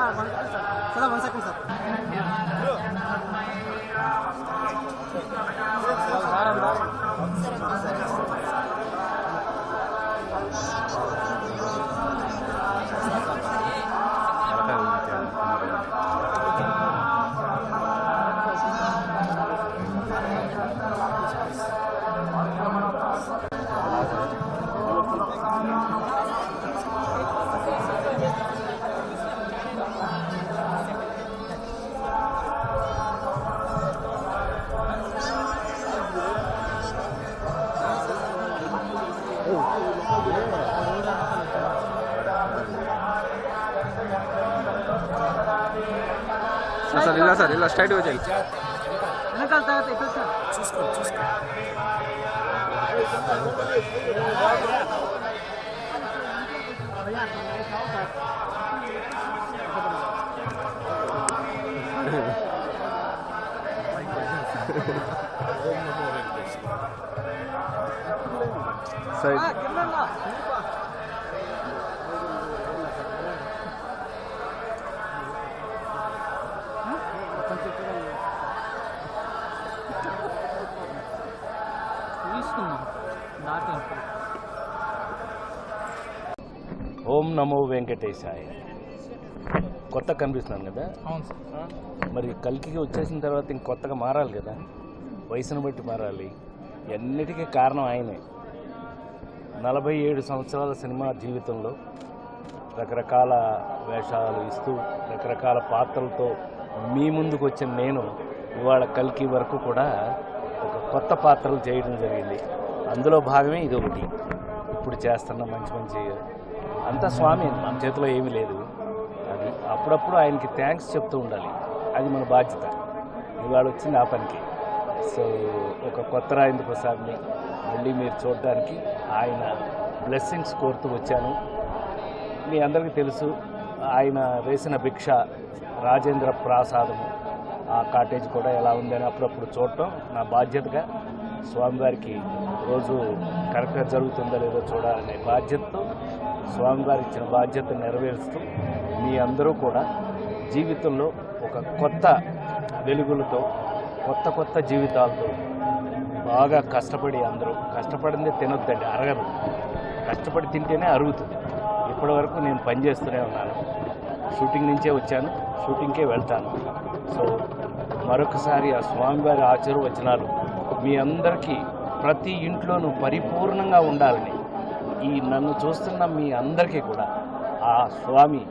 1 second, sir. Sir ఇలా straight గా చేయండి వెనకాల తాగితే ఇక్కడ సార్ చూసుకో సైడ్ ఓం నమో వెంకటేశాయ. కొత్త కనిపిస్తున్నాను కదా. అవును సార్. మరి కల్కికి వచ్చేసిన తర్వాత ఇంక కొత్తగా మారాలి కదా, వయసును బట్టి మారాలి. అన్నిటికీ కారణం ఆయనే. 47 సంవత్సరాల సినిమా జీవితంలో రకరకాల వేషాలు ఇస్తూ రకరకాల పాత్రలతో మీ ముందుకు వచ్చిన నేను ఇవాళ కల్కి వరకు కూడా ఒక కొత్త పాత్రలు చేయడం జరిగింది. అందులో భాగమే ఇది ఒకటి. ఇప్పుడు చేస్తున్న మంచి మంచి అంతా స్వామి, మన చేతిలో ఏమీ లేదు. అది అప్పుడప్పుడు ఆయనకి థ్యాంక్స్ చెప్తూ ఉండాలి, అది మన బాధ్యత. ఇవాళ వచ్చింది ఆ పనికి. సో ఒక కొత్త రాజేంద్ర ప్రసాద్ని మళ్ళీ మీరు చూడడానికి ఆయన బ్లెస్సింగ్స్ కోరుతూ వచ్చాను. మీ అందరికీ తెలుసు ఆయన వేసిన భిక్ష రాజేంద్ర ప్రసాదము, ఆ కాటేజ్ కూడా ఎలా ఉందని అప్పుడప్పుడు చూడటం నా బాధ్యతగా. స్వామివారికి రోజు కరెక్ట్గా జరుగుతుందో లేదో చూడాలనే బాధ్యతతో స్వామివారి ఇచ్చిన బాధ్యతను నెరవేరుస్తూ మీ అందరూ కూడా జీవితంలో ఒక కొత్త వెలుగులతో కొత్త జీవితాలతో బాగా కష్టపడి, అందరూ కష్టపడిందే తినొద్దండి, అరగదు. కష్టపడి తింటేనే అరుగుతుంది. ఇప్పటి వరకు నేను పనిచేస్తూనే ఉన్నాను. షూటింగ్ నుంచే వచ్చాను, షూటింగ్కే వెళ్తాను. సో మరొకసారి ఆ స్వామివారి ఆశీర్వచనాలు మీ అందరికీ ప్రతి ఇంట్లోనూ పరిపూర్ణంగా ఉండాలని, ఈ నన్ను చూస్తున్న మీ అందరికీ కూడా ఆ స్వామి